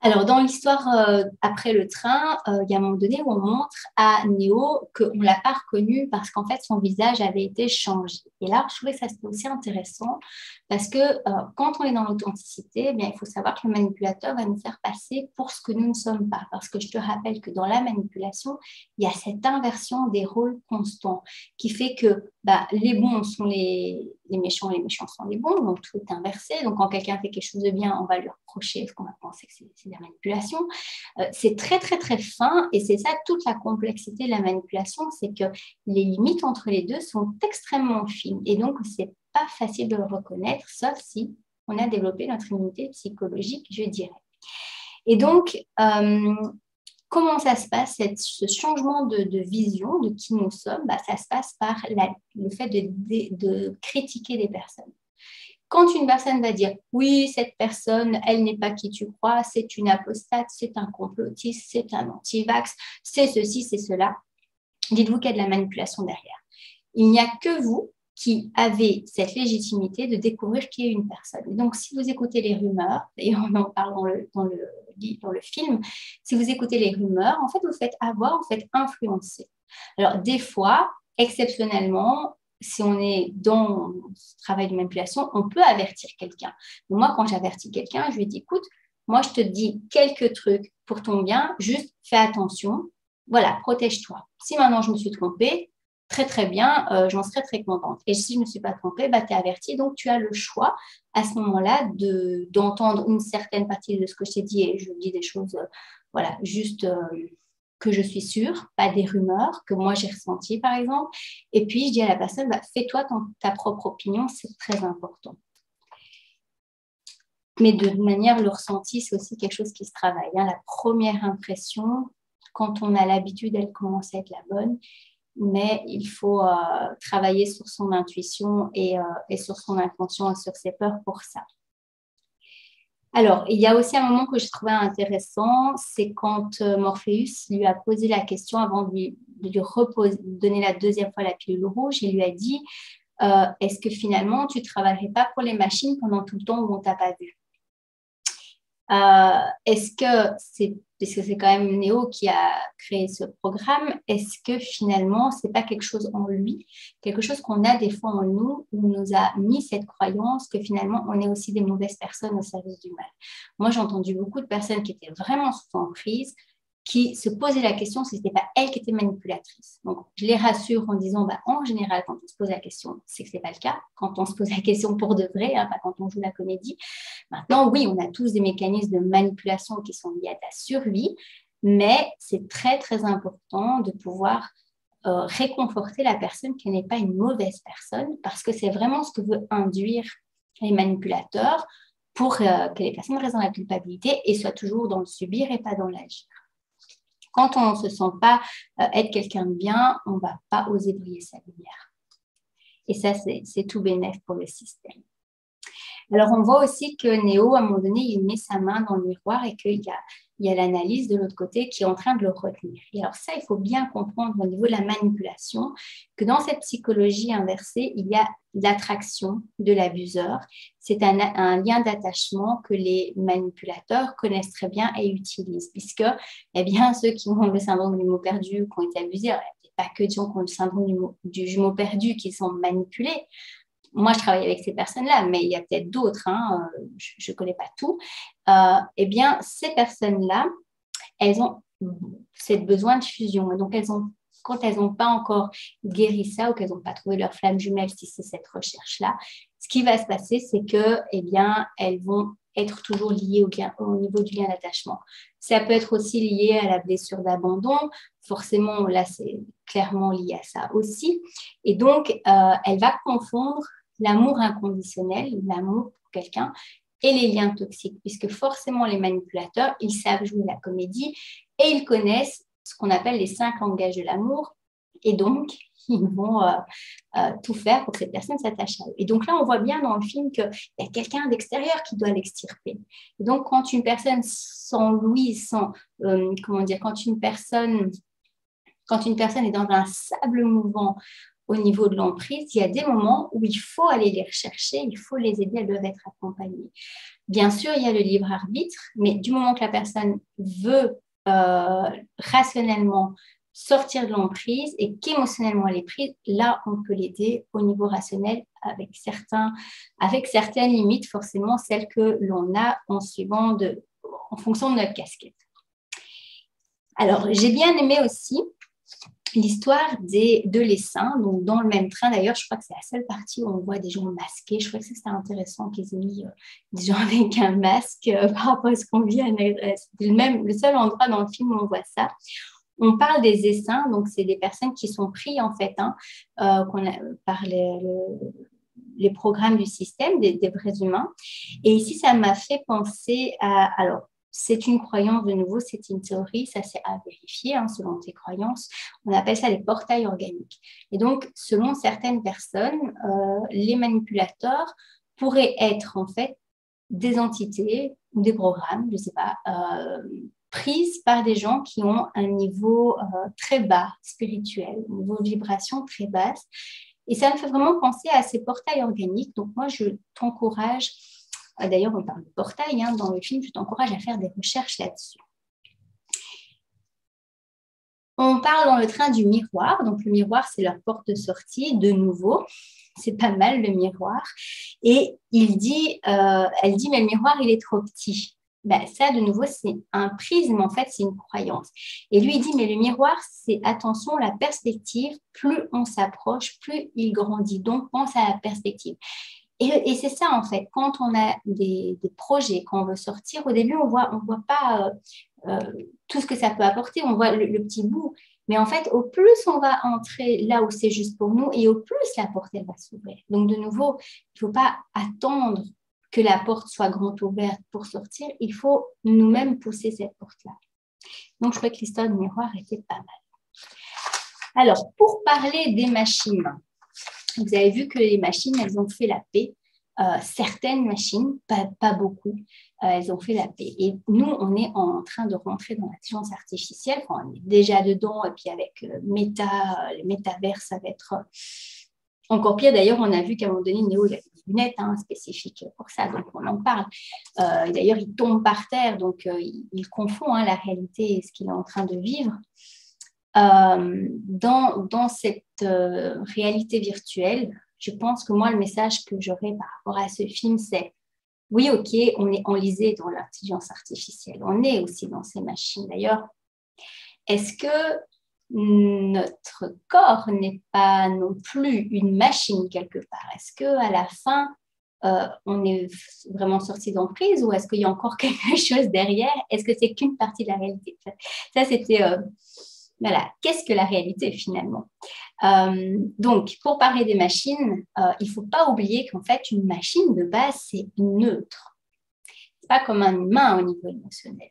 Alors, dans l'histoire après le train, il y a un moment donné où on montre à Néo qu'on ne l'a pas reconnu parce qu'en fait, son visage avait été changé. Et là, je trouvais que ça c'était aussi intéressant parce que quand on est dans l'authenticité, il faut savoir que le manipulateur va nous faire passer pour ce que nous ne sommes pas. Parce que je te rappelle que dans la manipulation, il y a cette inversion des rôles constants qui fait que les bons sont les méchants sont les bons, donc tout est inversé. Donc, quand quelqu'un fait quelque chose de bien, on va lui reprocher ce qu'on va penser que c'est de la manipulation. C'est très, très, très fin et c'est ça toute la complexité de la manipulation, c'est que les limites entre les deux sont extrêmement fines et donc, c'est pas facile de le reconnaître, sauf si on a développé notre immunité psychologique, je dirais. Et donc, comment ça se passe, ce changement de vision de qui nous sommes? Ça se passe par le fait de critiquer les personnes. Quand une personne va dire « oui, cette personne, elle n'est pas qui tu crois, c'est une apostate, c'est un complotiste, c'est un anti-vax, c'est ceci, c'est cela », dites-vous qu'il y a de la manipulation derrière. Il n'y a que vous qui avez cette légitimité de découvrir qui est une personne. Et donc, si vous écoutez les rumeurs, et on en parle dans le film, si vous écoutez les rumeurs, en fait, vous faites avoir, vous faites influencer. Alors, des fois, exceptionnellement, si on est dans ce travail de manipulation, on peut avertir quelqu'un. Moi, quand j'avertis quelqu'un, je lui dis, écoute, moi, je te dis quelques trucs pour ton bien, juste fais attention, voilà, protège-toi. Si maintenant je me suis trompée, très très bien, j'en serais très contente. Et si je ne me suis pas trompée, bah, tu es avertie, donc tu as le choix à ce moment-là d'entendre une certaine partie de ce que je t'ai dit, et je dis des choses, voilà, juste que je suis sûre, pas des rumeurs que moi j'ai ressenties par exemple. Et puis je dis à la personne, bah, fais-toi ta propre opinion, c'est très important. Mais de manière, le ressenti, c'est aussi quelque chose qui se travaille. Hein. La première impression, quand on a l'habitude, elle commence à être la bonne, mais il faut travailler sur son intuition et sur son inconscient et sur ses peurs pour ça. Alors, il y a aussi un moment que je trouvais intéressant, c'est quand Morpheus lui a posé la question avant de lui donner la deuxième fois la pilule rouge, il lui a dit est-ce que finalement tu ne travaillerais pas pour les machines pendant tout le temps où on ne t'a pas vu? Est-ce que c'est, parce que c'est quand même Néo qui a créé ce programme, est-ce que finalement, ce n'est pas quelque chose en lui, quelque chose qu'on a des fois en nous, où on nous a mis cette croyance que finalement, on est aussi des mauvaises personnes au service du mal. Moi, j'ai entendu beaucoup de personnes qui étaient vraiment sous emprise, qui se posaient la question si ce n'était pas elle qui était manipulatrice. Donc, je les rassure en disant, bah, en général, quand on se pose la question, c'est que ce n'est pas le cas. Quand on se pose la question pour de vrai, hein, pas quand on joue la comédie. Maintenant, oui, on a tous des mécanismes de manipulation qui sont liés à ta survie, mais c'est très, très important de pouvoir réconforter la personne qu'elle n'est pas une mauvaise personne, parce que c'est vraiment ce que veut induire les manipulateurs pour que les personnes restent dans la culpabilité et soient toujours dans le subir et pas dans l'agir. Quand on ne se sent pas être quelqu'un de bien, on ne va pas oser briller sa lumière. Et ça, c'est tout bénef pour le système. Alors, on voit aussi que Néo, à un moment donné, il met sa main dans le miroir et qu'il y a l'analyse de l'autre côté qui est en train de le retenir. Et alors ça, il faut bien comprendre au niveau de la manipulation que dans cette psychologie inversée, il y a l'attraction de l'abuseur. C'est un lien d'attachement que les manipulateurs connaissent très bien et utilisent, puisque eh bien, ceux qui ont le syndrome du jumeau perdu, qui ont été abusés, il n'y a pas que des gens qui ont le syndrome du jumeau perdu qui sont manipulés. Moi, je travaille avec ces personnes-là, mais il y a peut-être d'autres, hein, je ne connais pas tout. Eh bien, ces personnes-là, elles ont ce besoin de fusion. Et donc, quand elles n'ont pas encore guéri ça ou qu'elles n'ont pas trouvé leur flamme jumelle, si c'est cette recherche-là, ce qui va se passer, c'est que, eh bien, elles vont être toujours liées au niveau du lien d'attachement. Ça peut être aussi lié à la blessure d'abandon. Forcément, là, c'est clairement lié à ça aussi. Et donc, elle va confondre l'amour inconditionnel, l'amour pour quelqu'un, et les liens toxiques, puisque forcément les manipulateurs, ils savent jouer la comédie et ils connaissent ce qu'on appelle les 5 langages de l'amour, et donc ils vont tout faire pour que cette personne s'attache à eux. Et donc là, on voit bien dans le film qu'il y a quelqu'un d'extérieur qui doit l'extirper. Et donc, quand une personne s'enlouise, quand une personne est dans un sable mouvant, au niveau de l'emprise, il y a des moments où il faut aller les rechercher, il faut les aider, elles doivent être accompagnées. Bien sûr, il y a le libre arbitre, mais du moment que la personne veut rationnellement sortir de l'emprise et qu'émotionnellement elle est prise, là, on peut l'aider au niveau rationnel avec certaines limites, forcément celles que l'on a en fonction de notre casquette. Alors, j'ai bien aimé aussi l'histoire de l'essaim, donc dans le même train. D'ailleurs, je crois que c'est la seule partie où on voit des gens masqués. Je crois que c'était intéressant qu'ils aient mis des gens avec un masque par rapport à ce qu'on vit à Nagresse. C'est le seul endroit dans le film où on voit ça. On parle des essaims, donc c'est des personnes qui sont prises en fait par les programmes du système, des vrais humains. Et ici, ça m'a fait penser à... Alors, c'est une croyance, de nouveau, c'est une théorie, ça c'est à vérifier selon tes croyances. On appelle ça les portails organiques. Et donc, selon certaines personnes, les manipulateurs pourraient être en fait des entités ou des programmes, je ne sais pas, prises par des gens qui ont un niveau très bas spirituel, un niveau de vibration très basse. Et ça me fait vraiment penser à ces portails organiques. Donc, moi, je t'encourage... D'ailleurs, on parle de portail dans le film, je t'encourage à faire des recherches là-dessus. On parle dans le train du miroir. Donc, le miroir, c'est leur porte de sortie, de nouveau. C'est pas mal, le miroir. Et elle dit, mais le miroir, il est trop petit. Ben, ça, de nouveau, c'est un prisme, en fait, c'est une croyance. Et lui, il dit, mais le miroir, c'est, attention, la perspective, plus on s'approche, plus il grandit. Donc, pense à la perspective. Et c'est ça, en fait, quand on a des projets, quand on veut sortir, au début, on voit pas tout ce que ça peut apporter, on voit le petit bout. Mais en fait, au plus on va entrer là où c'est juste pour nous et au plus la porte, elle va s'ouvrir. Donc, de nouveau, il ne faut pas attendre que la porte soit grande ouverte pour sortir. Il faut nous-mêmes pousser cette porte-là. Donc, je crois que l'histoire du miroir était pas mal. Alors, pour parler des machines, vous avez vu que les machines, elles ont fait la paix. Certaines machines, pas beaucoup, elles ont fait la paix. Et nous, on est en train de rentrer dans l'intelligence artificielle. Enfin, on est déjà dedans. Et puis avec le métavers, ça va être encore pire. D'ailleurs, on a vu qu'à un moment donné, Néo, il a des lunettes spécifiques pour ça. Donc, on en parle. D'ailleurs, il tombe par terre. Donc, il confond la réalité et ce qu'il est en train de vivre. Dans cette réalité virtuelle, je pense que moi, le message que j'aurais par rapport à ce film, c'est oui, ok, on est enlisé dans l'intelligence artificielle, on est aussi dans ces machines. D'ailleurs, est-ce que notre corps n'est pas non plus une machine quelque part? Est-ce qu'à la fin, on est vraiment sorti d'emprise ou est-ce qu'il y a encore quelque chose derrière? Est-ce que c'est qu'une partie de la réalité? Ça, c'était... Voilà, qu'est-ce que la réalité finalement? Donc, pour parler des machines, il ne faut pas oublier qu'en fait, une machine de base, c'est neutre. Ce n'est pas comme un humain au niveau émotionnel.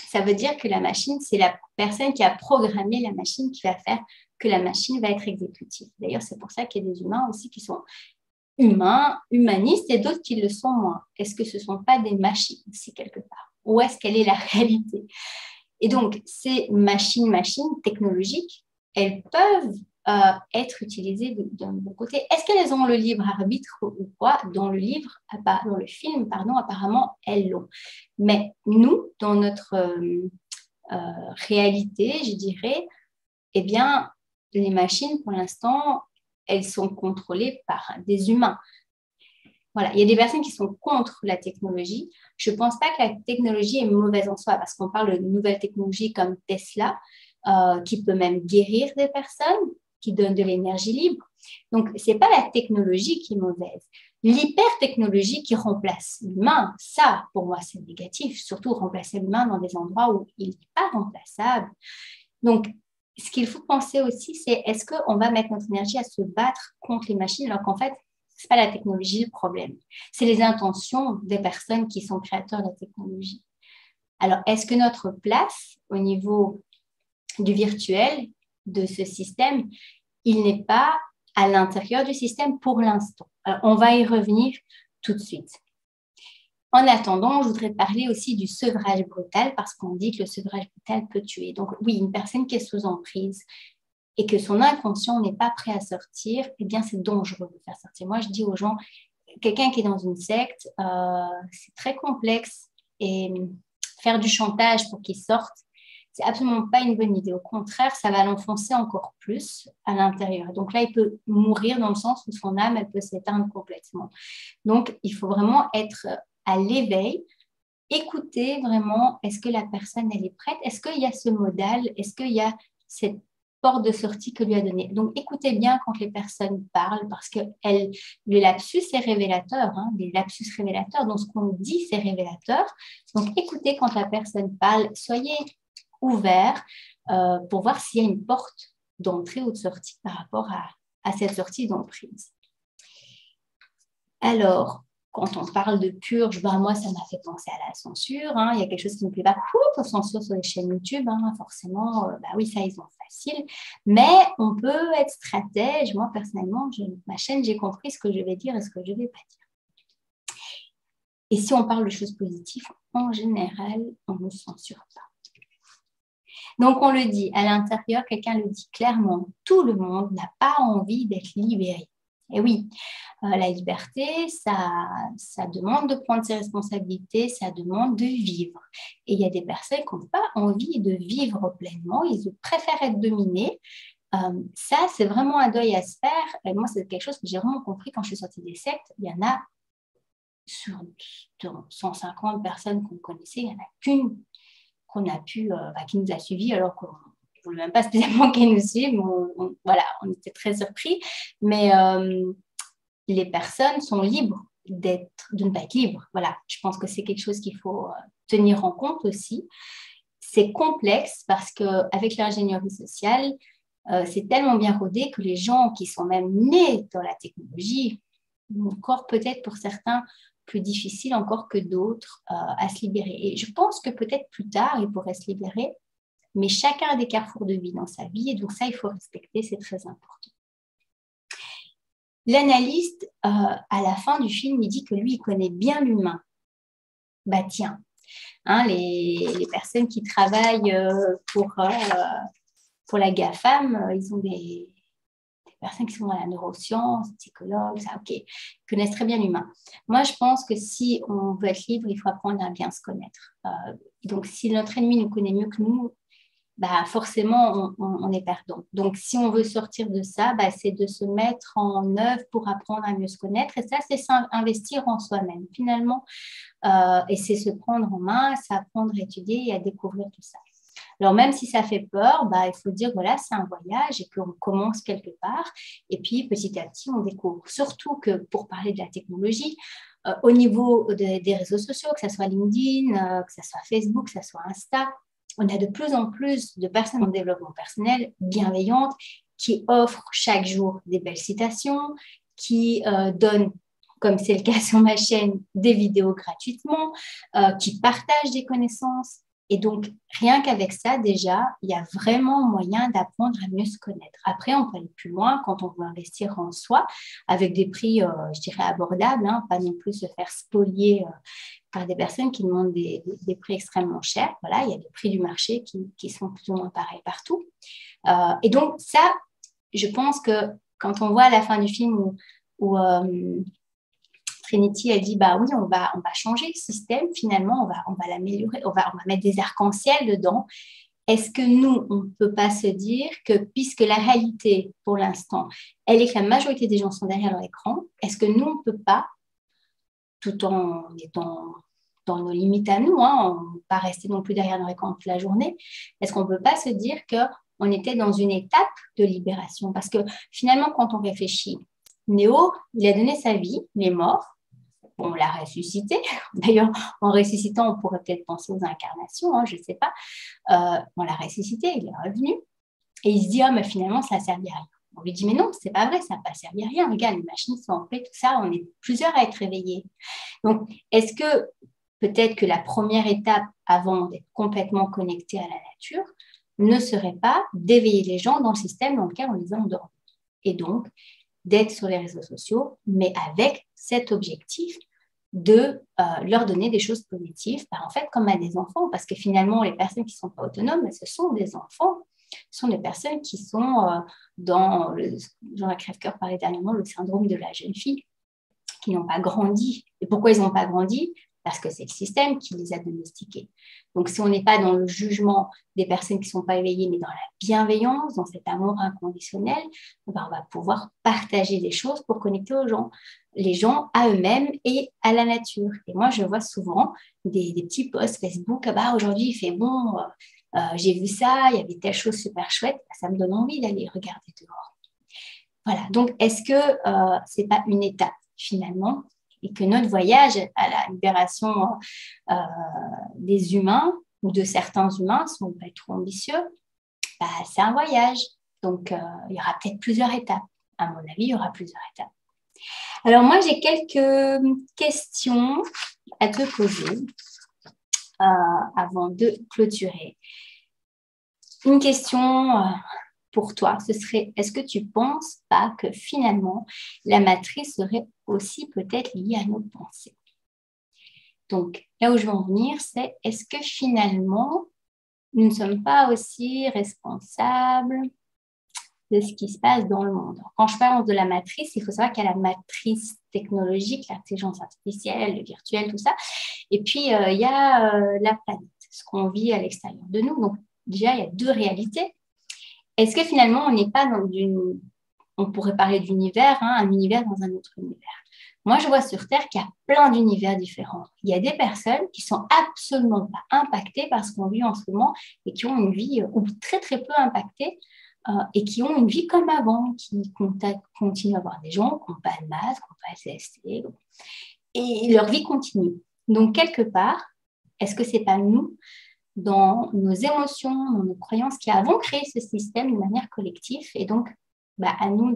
Ça veut dire que la machine, c'est la personne qui a programmé la machine qui va faire que la machine va être exécutive. D'ailleurs, c'est pour ça qu'il y a des humains aussi qui sont humains, humanistes, et d'autres qui le sont moins. Est-ce que ce ne sont pas des machines aussi quelque part? Ou est-ce qu'elle est la réalité? Et donc, ces machines technologiques, elles peuvent être utilisées d'un bon côté. Est-ce qu'elles ont le libre arbitre ou quoi? Dans le film, apparemment, elles l'ont. Mais nous, dans notre réalité, je dirais, eh bien, les machines, pour l'instant, elles sont contrôlées par des humains. Voilà, il y a des personnes qui sont contre la technologie. Je ne pense pas que la technologie est mauvaise en soi, parce qu'on parle de nouvelles technologies comme Tesla, qui peut même guérir des personnes, qui donne de l'énergie libre. Donc, ce n'est pas la technologie qui est mauvaise. L'hyper-technologie qui remplace l'humain, ça, pour moi, c'est négatif. Surtout remplacer l'humain dans des endroits où il n'est pas remplaçable. Donc, ce qu'il faut penser aussi, c'est est-ce qu'on va mettre notre énergie à se battre contre les machines, alors qu'en fait, ce n'est pas la technologie le problème, c'est les intentions des personnes qui sont créateurs de la technologie. Alors, est-ce que notre place au niveau du virtuel, de ce système, il n'est pas à l'intérieur du système pour l'instant? Alors, on va y revenir tout de suite. En attendant, je voudrais parler aussi du sevrage brutal, parce qu'on dit que le sevrage brutal peut tuer. Donc oui, une personne qui est sous emprise, et que son inconscient n'est pas prêt à sortir, eh bien, c'est dangereux de faire sortir. Moi, je dis aux gens, quelqu'un qui est dans une secte, c'est très complexe et faire du chantage pour qu'il sorte, c'est absolument pas une bonne idée. Au contraire, ça va l'enfoncer encore plus à l'intérieur. Donc là, il peut mourir dans le sens où son âme, elle peut s'éteindre complètement. Donc, il faut vraiment être à l'éveil, écouter vraiment, est-ce que la personne, elle est prête? Est-ce qu'il y a ce modèle? Est-ce qu'il y a cette porte de sortie que lui a donnée? Donc, écoutez bien quand les personnes parlent, parce que le lapsus est révélateur, les lapsus révélateurs, donc ce qu'on dit, c'est révélateur. Donc, écoutez quand la personne parle, soyez ouverts pour voir s'il y a une porte d'entrée ou de sortie par rapport à cette sortie d'emprise. Alors, quand on parle de purge, moi, ça m'a fait penser à la censure. Il y a quelque chose qui ne me plaît pas. On censure sur les chaînes YouTube, forcément, oui, ça, ils ont facile. Mais on peut être stratège. Moi, personnellement, ma chaîne, j'ai compris ce que je vais dire et ce que je ne vais pas dire. Et si on parle de choses positives, en général, on ne censure pas. Donc, on le dit à l'intérieur, quelqu'un le dit clairement, tout le monde n'a pas envie d'être libéré. Et oui, la liberté, ça demande de prendre ses responsabilités, ça demande de vivre. Et il y a des personnes qui n'ont pas envie de vivre pleinement, ils préfèrent être dominés. Ça, c'est vraiment un deuil à se faire. Et moi, c'est quelque chose que j'ai vraiment compris quand je suis sortie des sectes. Il y en a sur 150 personnes qu'on connaissait, il n'y en a qu'une qui nous a suivis alors qu'on ne voulait même pas spécialement qu'elle nous suive. Voilà, on était très surpris. Mais les personnes sont libres de ne pas être libres. Voilà, je pense que c'est quelque chose qu'il faut tenir en compte aussi. C'est complexe parce qu'avec l'ingénierie sociale, c'est tellement bien rodé que les gens qui sont même nés dans la technologie, encore peut-être pour certains plus difficile encore que d'autres à se libérer. Et je pense que peut-être plus tard, ils pourraient se libérer, mais chacun a des carrefours de vie dans sa vie, et donc ça, il faut respecter, c'est très important. L'analyste, à la fin du film, il dit que lui, il connaît bien l'humain. Bah tiens, les personnes qui travaillent pour la GAFAM, ils ont des personnes qui sont dans la neuroscience, psychologues, ça, ok, ils connaissent très bien l'humain. Moi, je pense que si on veut être libre, il faut apprendre à bien se connaître. Donc, si notre ennemi nous connaît mieux que nous, bah, forcément, on est perdant. Donc, si on veut sortir de ça, bah, c'est de se mettre en œuvre pour apprendre à mieux se connaître. Et ça, c'est investir en soi-même, finalement. Et c'est se prendre en main, c'est apprendre à étudier et à découvrir tout ça. Alors, même si ça fait peur, bah, il faut dire, voilà, c'est un voyage et qu'on commence quelque part. Et puis, petit à petit, on découvre. Surtout que, pour parler de la technologie, au niveau des réseaux sociaux, que ce soit LinkedIn, que ce soit Facebook, que ce soit Insta, on a de plus en plus de personnes en développement personnel bienveillantes qui offrent chaque jour des belles citations, qui donnent, comme c'est le cas sur ma chaîne, des vidéos gratuitement, qui partagent des connaissances. Et donc, rien qu'avec ça, déjà, il y a vraiment moyen d'apprendre à mieux se connaître. Après, on peut aller plus loin quand on veut investir en soi, avec des prix, je dirais, abordables, pas non plus se faire spolier par des personnes qui demandent des prix extrêmement chers. Voilà, il y a des prix du marché qui sont plus ou moins pareils partout. Et donc, ça, je pense que quand on voit à la fin du film où Trinity, elle dit, bah oui, on va changer le système, finalement, on va l'améliorer, on va mettre des arcs-en-ciel dedans. Est-ce que nous, on ne peut pas se dire que, puisque la réalité, pour l'instant, elle est que la majorité des gens sont derrière leur écran, est-ce que nous, on ne peut pas, tout en étant dans nos limites à nous, on ne peut pas rester non plus derrière nos écrans toute la journée, est-ce qu'on ne peut pas se dire qu'on était dans une étape de libération? Parce que finalement, quand on réfléchit, Néo, il a donné sa vie, il est mort, on l'a ressuscité. D'ailleurs, en ressuscitant, on pourrait peut-être penser aux incarnations, je ne sais pas. On l'a ressuscité, il est revenu. Et il se dit, mais finalement, ça n'a servi à rien. On lui dit, mais non, c'est pas vrai, ça n'a pas servi à rien. Regarde, les machines sont en paix, tout ça, on est plusieurs à être réveillés. Donc, est-ce que peut-être que la première étape avant d'être complètement connecté à la nature ne serait pas d'éveiller les gens dans le système dans lequel on les a endormis? Et donc, d'être sur les réseaux sociaux, mais avec cet objectif de leur donner des choses positives, en fait, comme à des enfants, parce que finalement, les personnes qui ne sont pas autonomes, ce sont des enfants, ce sont des personnes qui sont dans, Jean-Jacques Crèvecoeur parlait dernièrement, le syndrome de la jeune fille, qui n'ont pas grandi. Et pourquoi ils n'ont pas grandi? Parce que c'est le système qui les a domestiqués. Donc, si on n'est pas dans le jugement des personnes qui ne sont pas éveillées, mais dans la bienveillance, dans cet amour inconditionnel, on va pouvoir partager des choses pour connecter aux gens, les gens à eux-mêmes et à la nature. Et moi, je vois souvent des petits posts Facebook, aujourd'hui, il fait bon, j'ai vu ça, il y avait telle chose super chouette, ça me donne envie d'aller regarder dehors. Voilà, donc est-ce que ce n'est pas une étape finalement et que notre voyage à la libération des humains ou de certains humains, si on peut être trop ambitieux, c'est un voyage. Donc, il y aura peut-être plusieurs étapes. À mon avis, il y aura plusieurs étapes. Alors, moi, j'ai quelques questions à te poser avant de clôturer. Une question pour toi, ce serait, est-ce que tu ne penses pas que finalement, la matrice serait aussi peut-être liée à nos pensées? Donc, là où je veux en venir, c'est, est-ce que finalement, nous ne sommes pas aussi responsables de ce qui se passe dans le monde. Quand je parle de la matrice, il faut savoir qu'il y a la matrice technologique, l'intelligence artificielle, le virtuel, tout ça. Et puis, il y a la planète, ce qu'on vit à l'extérieur de nous. Donc, déjà, il y a deux réalités. Est-ce que finalement, on n'est pas dans on pourrait parler d'univers, hein, un univers dans un autre univers? Moi, je vois sur Terre qu'il y a plein d'univers différents. Il y a des personnes qui sont absolument pas impactées par ce qu'on vit en ce moment et qui ont une vie ou très, très peu impactée et qui ont une vie comme avant, qui continuent à voir des gens qui n'ont pas de masque, qui n'ont pas de CST, et leur vie continue. Donc, quelque part, est-ce que ce n'est pas nous, dans nos émotions, dans nos croyances, qui avons créé ce système de manière collective et donc, à nous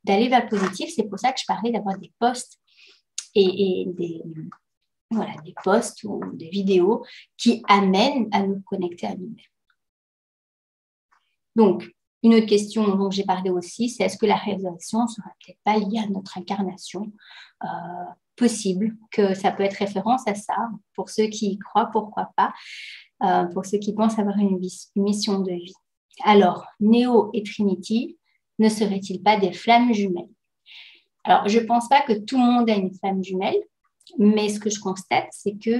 d'aller vers le positif. C'est pour ça que je parlais d'avoir des posts et des posts ou des vidéos qui amènent à nous connecter à nous-mêmes. Donc, une autre question dont j'ai parlé aussi, c'est est-ce que la réalisation ne sera peut-être pas liée à notre incarnation possible, que ça peut être référence à ça, pour ceux qui y croient, pourquoi pas, pour ceux qui pensent avoir une mission de vie. Alors, Néo et Trinity, ne seraient-ils pas des flammes jumelles? Alors, je ne pense pas que tout le monde a une flamme jumelle, mais ce que je constate, c'est que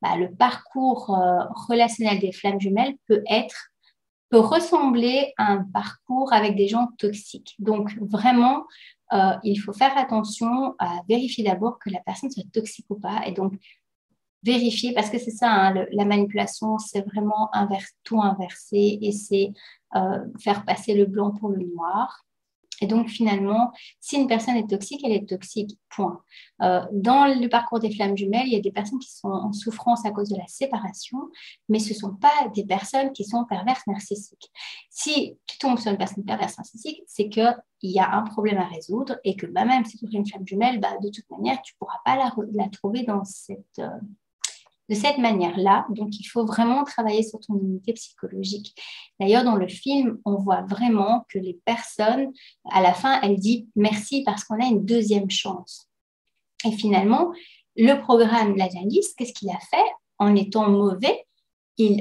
le parcours relationnel des flammes jumelles peut ressembler à un parcours avec des gens toxiques. Donc, vraiment, il faut faire attention à vérifier d'abord que la personne soit toxique ou pas. Et donc, vérifier, parce que c'est ça, hein, la manipulation, c'est vraiment tout inverser et c'est faire passer le blanc pour le noir. Et donc, finalement, si une personne est toxique, elle est toxique, point. Dans le parcours des flammes jumelles, il y a des personnes qui sont en souffrance à cause de la séparation, mais ce ne sont pas des personnes qui sont perverses narcissiques. Si tu tombes sur une personne perverse narcissique, c'est qu'il y a un problème à résoudre et que même si tu es une flamme jumelle, de toute manière, tu ne pourras pas la trouver de cette manière-là. Donc, il faut vraiment travailler sur ton immunité psychologique. D'ailleurs, dans le film, on voit vraiment que les personnes, à la fin, elles disent merci parce qu'on a une deuxième chance. Et finalement, le programme, l'analyste, qu'est-ce qu'il a fait? En étant mauvais,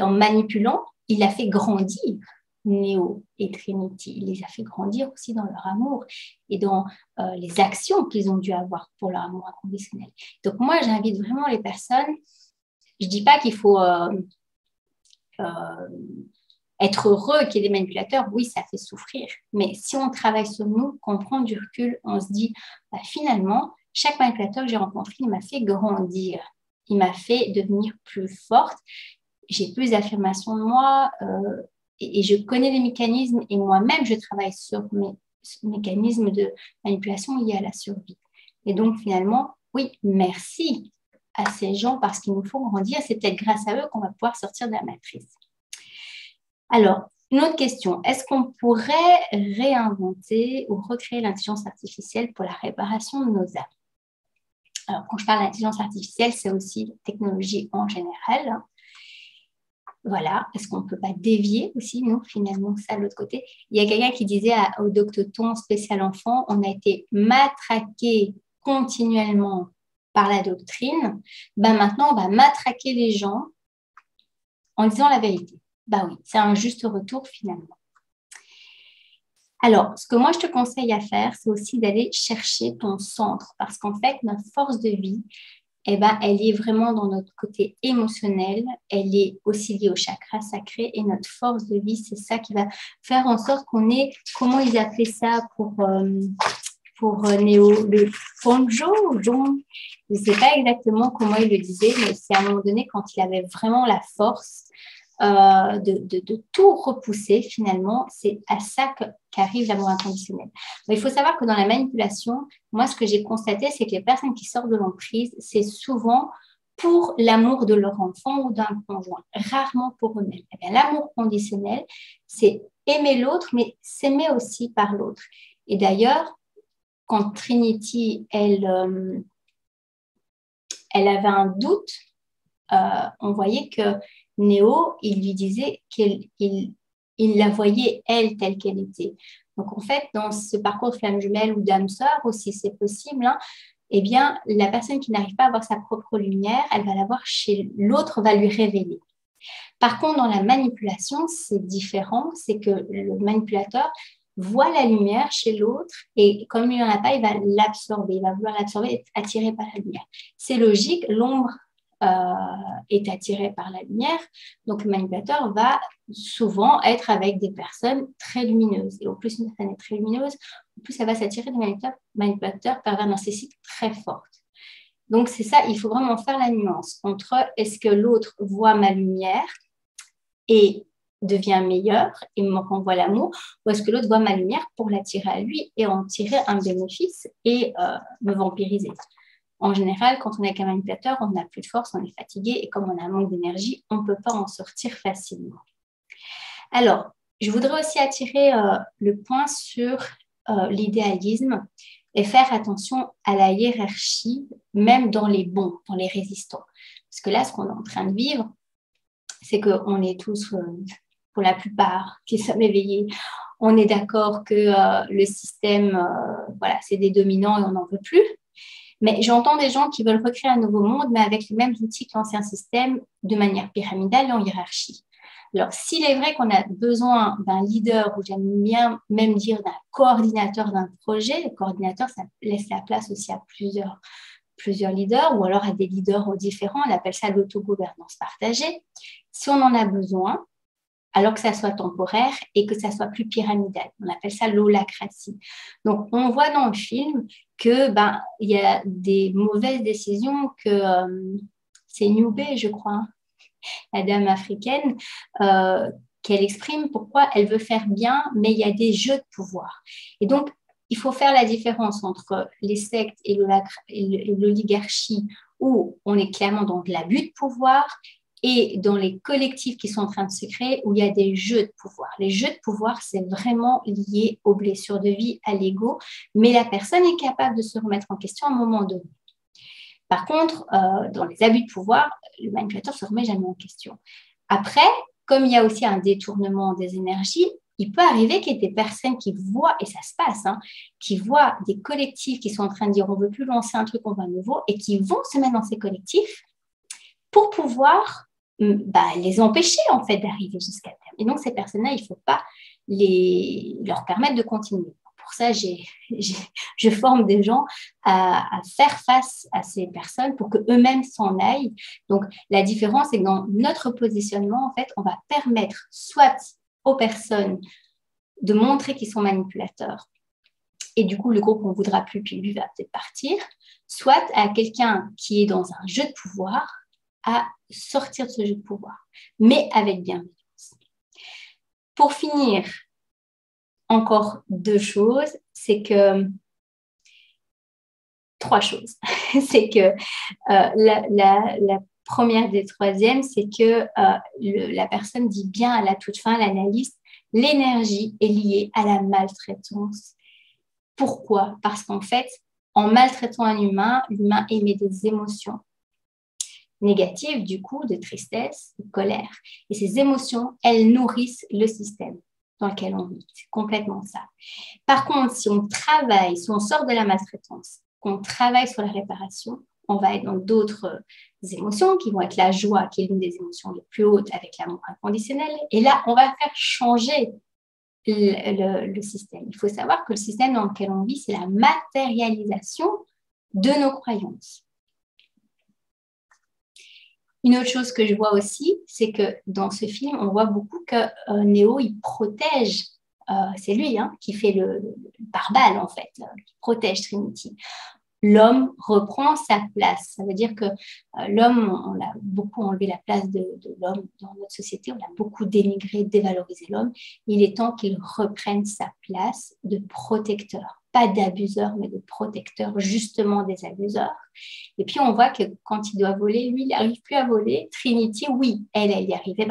en manipulant, il a fait grandir Néo et Trinity. Il les a fait grandir aussi dans leur amour et dans les actions qu'ils ont dû avoir pour leur amour inconditionnel. Donc, moi, j'invite vraiment les personnes. Je ne dis pas qu'il faut être heureux qu'il y ait des manipulateurs. Oui, ça fait souffrir. Mais si on travaille sur nous, qu'on prend du recul, on se dit, finalement, chaque manipulateur que j'ai rencontré, il m'a fait grandir. Il m'a fait devenir plus forte. J'ai plus d'affirmation de moi et je connais les mécanismes. Et moi-même, je travaille sur mes mécanismes de manipulation liés à la survie. Et donc, finalement, oui, merci à ces gens parce qu'il nous faut grandir. C'est peut-être grâce à eux qu'on va pouvoir sortir de la matrice. Alors, une autre question. Est-ce qu'on pourrait réinventer ou recréer l'intelligence artificielle pour la réparation de nos âmes? Alors, quand je parle d'intelligence artificielle, c'est aussi la technologie en général. Voilà. Est-ce qu'on ne peut pas dévier aussi, nous, finalement, ça de l'autre côté? Il y a quelqu'un qui disait au Doctoton spécial enfant, on a été matraqué continuellement par la doctrine, maintenant, on va matraquer les gens en disant la vérité. Oui, c'est un juste retour finalement. Alors, ce que moi, je te conseille à faire, c'est aussi d'aller chercher ton centre parce qu'en fait, notre force de vie, elle est vraiment dans notre côté émotionnel, elle est aussi liée au chakra sacré et notre force de vie, c'est ça qui va faire en sorte qu'on ait, comment ils appelaient ça pour Néo, le Ponjo. Je ne sais pas exactement comment il le disait, mais c'est à un moment donné quand il avait vraiment la force de tout repousser finalement, c'est à ça qu'arrive l'amour inconditionnel. Mais il faut savoir que dans la manipulation, moi ce que j'ai constaté, c'est que les personnes qui sortent de l'emprise, c'est souvent pour l'amour de leur enfant ou d'un conjoint, rarement pour eux-mêmes. L'amour conditionnel, c'est aimer l'autre, mais s'aimer aussi par l'autre. Et d'ailleurs, quand Trinity, elle avait un doute, on voyait que Néo, il lui disait qu'il la voyait, elle, telle qu'elle était. Donc, en fait, dans ce parcours de flamme jumelle ou d'âme sœur, aussi c'est possible, la personne qui n'arrive pas à avoir sa propre lumière, elle va la voir chez l'autre, va lui révéler. Par contre, dans la manipulation, c'est différent, c'est que le manipulateur, voit la lumière chez l'autre et comme il n'y en a pas, il va l'absorber, il va vouloir l'absorber et être attiré par la lumière. C'est logique, l'ombre est attirée par la lumière, donc le manipulateur va souvent être avec des personnes très lumineuses. Et au plus une personne est très lumineuse, au plus ça va s'attirer des manipulateurs pervers narcissiques très fortes. Donc c'est ça, il faut vraiment faire la nuance entre est-ce que l'autre voit ma lumière et devient meilleur et me renvoie l'amour, ou est-ce que l'autre voit ma lumière pour l'attirer à lui et en tirer un bénéfice et me vampiriser. En général, quand on est avec un manipulateur, on n'a plus de force, on est fatigué et comme on a un manque d'énergie, on ne peut pas en sortir facilement. Alors, je voudrais aussi attirer le point sur l'idéalisme et faire attention à la hiérarchie, même dans les bons, dans les résistants. Parce que là, ce qu'on est en train de vivre, c'est qu'on est tous, pour la plupart, qui sommes éveillés, on est d'accord que le système, voilà, c'est des dominants et on n'en veut plus. Mais j'entends des gens qui veulent recréer un nouveau monde, mais avec les mêmes outils que l'ancien système, de manière pyramidale et en hiérarchie. Alors, s'il est vrai qu'on a besoin d'un leader, ou j'aime bien même dire d'un coordinateur d'un projet, le coordinateur, ça laisse la place aussi à plusieurs leaders, ou alors à des leaders différents, on appelle ça l'autogouvernance partagée. Si on en a besoin, alors que ça soit temporaire et que ça soit plus pyramidal. On appelle ça l'holacratie. Donc, on voit dans le film que il y a des mauvaises décisions que c'est Nubé, je crois, la dame africaine, qu'elle exprime pourquoi elle veut faire bien, mais il y a des jeux de pouvoir. Et donc, il faut faire la différence entre les sectes et l'oligarchie, où on est clairement dans de l'abus de pouvoir, et dans les collectifs qui sont en train de se créer, où il y a des jeux de pouvoir. Les jeux de pouvoir, c'est vraiment lié aux blessures de vie, à l'ego, mais la personne est capable de se remettre en question à un moment donné. Par contre, dans les abus de pouvoir, le manipulateur ne se remet jamais en question. Après, comme il y a aussi un détournement des énergies, il peut arriver qu'il y ait des personnes qui voient, et ça se passe, qui voient des collectifs qui sont en train de dire on ne veut plus lancer un truc, on veut un nouveau, et qui vont se mettre dans ces collectifs pour pouvoir les empêcher en fait d'arriver jusqu'à terme. Et donc ces personnes-là, il ne faut pas leur permettre de continuer. Pour ça, je forme des gens à faire face à ces personnes pour qu'eux-mêmes s'en aillent. Donc la différence, c'est que dans notre positionnement, en fait, on va permettre soit aux personnes de montrer qu'ils sont manipulateurs, et du coup, le groupe, on ne voudra plus, puis lui va peut-être partir, soit à quelqu'un qui est dans un jeu de pouvoir, à sortir de ce jeu de pouvoir, mais avec bienveillance. Pour finir, encore trois choses. C'est que la première des troisièmes, c'est que la personne dit bien à la toute fin, l'analyste, l'énergie est liée à la maltraitance. Pourquoi? Parce qu'en fait, en maltraitant un humain, l'humain émet des émotions négatives, du coup, de tristesse, de colère. Et ces émotions, elles nourrissent le système dans lequel on vit. C'est complètement ça. Par contre, si on travaille, si on sort de la maltraitance, qu'on travaille sur la réparation, on va être dans d'autres émotions qui vont être la joie, qui est l'une des émotions les plus hautes avec l'amour inconditionnel. Et là, on va faire changer le système. Il faut savoir que le système dans lequel on vit, c'est la matérialisation de nos croyances. Une autre chose que je vois aussi, c'est que dans ce film, on voit beaucoup que Neo, il protège, c'est lui qui fait le pare-balles en fait, qui protège Trinity. L'homme reprend sa place. Ça veut dire que l'homme, on a beaucoup enlevé la place de l'homme dans notre société, on a beaucoup dénigré, dévalorisé l'homme. Il est temps qu'il reprenne sa place de protecteur. Pas d'abuseur, mais de protecteur, justement des abuseurs. Et puis, on voit que quand il doit voler, lui, il n'arrive plus à voler. Trinity, oui, elle y arrive. Et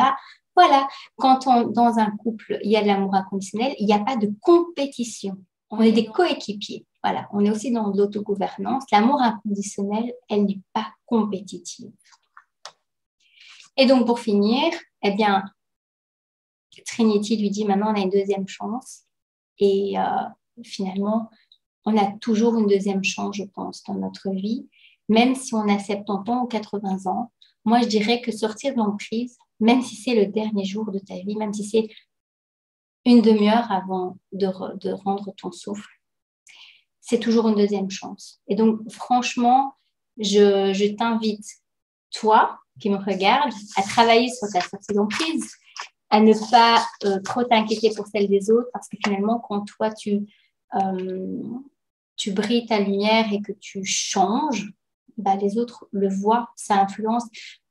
voilà, quand dans un couple, il y a de l'amour inconditionnel, il n'y a pas de compétition. On est des coéquipiers. Voilà, on est aussi dans l'autogouvernance. L'amour inconditionnel, elle n'est pas compétitive. Et donc, pour finir, eh bien, Trinity lui dit, maintenant, on a une deuxième chance. Et finalement, on a toujours une deuxième chance, je pense, dans notre vie, même si on a 70 ans ou 80 ans. Moi, je dirais que sortir de l'emprise, même si c'est le dernier jour de ta vie, même si c'est une demi-heure avant de rendre ton souffle. C'est toujours une deuxième chance. Et donc, franchement, je t'invite, toi qui me regardes, à travailler sur ta sortie d'emprise, à ne pas trop t'inquiéter pour celle des autres, parce que finalement, quand toi, tu brilles ta lumière et que tu changes, bah, les autres le voient, ça influence.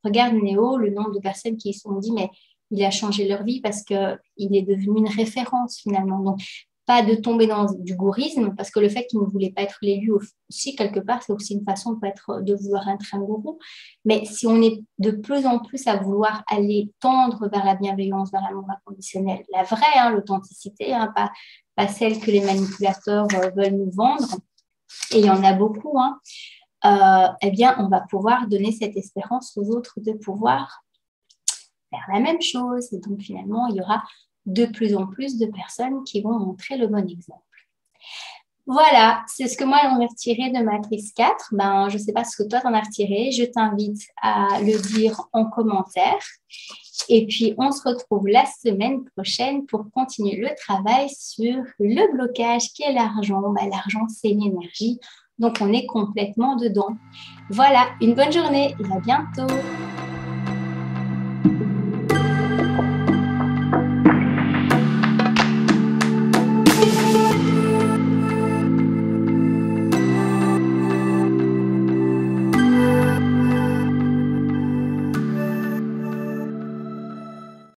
Regarde Néo, le nombre de personnes qui se sont dit, mais il a changé leur vie parce qu'il est devenu une référence finalement. Donc, pas de tomber dans du gourisme, parce que le fait qu'il ne voulait pas être l'élu aussi, quelque part, c'est aussi une façon de vouloir être un gourou. Mais si on est de plus en plus à vouloir aller tendre vers la bienveillance, vers l'amour inconditionnel, la vraie, hein, l'authenticité, hein, pas celle que les manipulateurs veulent nous vendre, et il y en a beaucoup, hein, eh bien, on va pouvoir donner cette espérance aux autres de pouvoir faire la même chose. Et donc, finalement, il y aura de plus en plus de personnes qui vont montrer le bon exemple. Voilà, c'est ce que moi j'en ai retiré de Matrix 4. Ben, je ne sais pas ce que toi t'en as retiré. Je t'invite à le dire en commentaire. Et puis, on se retrouve la semaine prochaine pour continuer le travail sur le blocage qui est l'argent. Ben, l'argent, c'est l'énergie. Donc, on est complètement dedans. Voilà, une bonne journée et à bientôt.